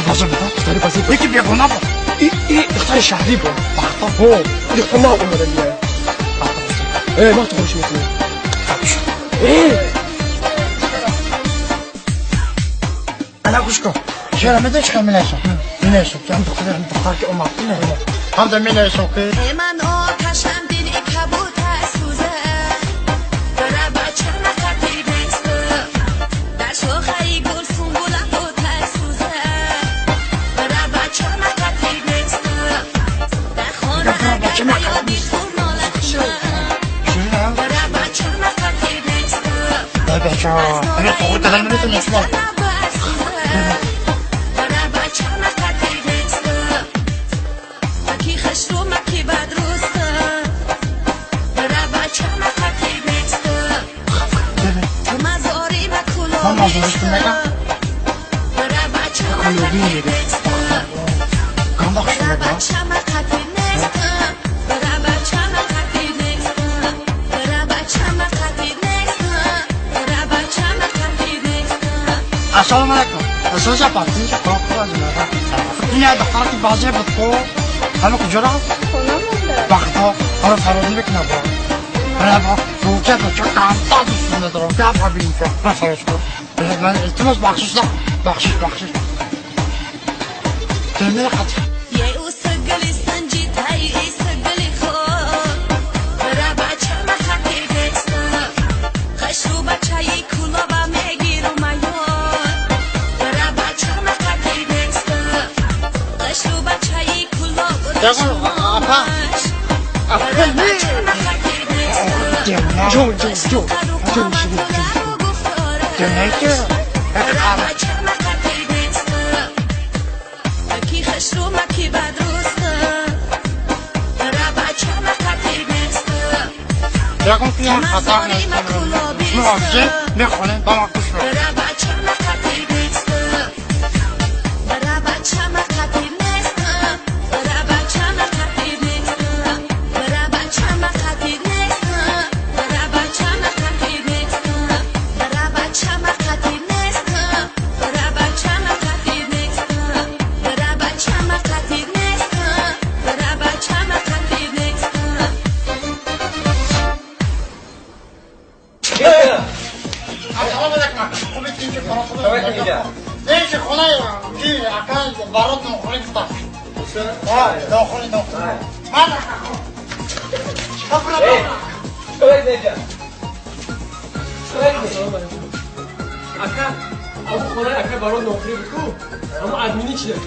بازی بود. اختیار بازی بود. یکی بیگناه بود. این اختیار شهری بود. بخدا. این اختیار ما اومده میاد. ما تو خوش میکنیم. انا گوش کن. چرا میدونی چه میلیشم؟ میلیشم. چون دختر که اومد نه. هم ده میلیشم که. من آتشم دیدی کبوت سوزه. برای بچه نخطی بسته. در شاخه گل سنبوله آتش سوزه. برای بچه نخطی بسته. در خانه اگر بیادی خون نالتونه. برای بچه نخطی بسته. بچه ها. اگه تو خود دلم نمیتونی اسمه. من مازورش کنم. کلوبی میده. گنداخش میده. السلام علیکم. اساس پاتین چه کار کنیم؟ این دختر که بازی بود کو. حالا کجا رفت؟ خونه مونده. بخدا حالا فرودی بکنه با. برای روکه به چه کامتا دوستونه دارم. دفعه بینیم که بفرش کن. من التماس بخشش دارم. بخشش. ترمینه خطی. یکم توی خطر نیستم. مواجه بخونه با ما کش رو. ليش خلايا في أكان بارودنا وخليفة داخلي ما لك اکا ابو خونه اکا بارون نوکری بکو اما ادمینی چی داری؟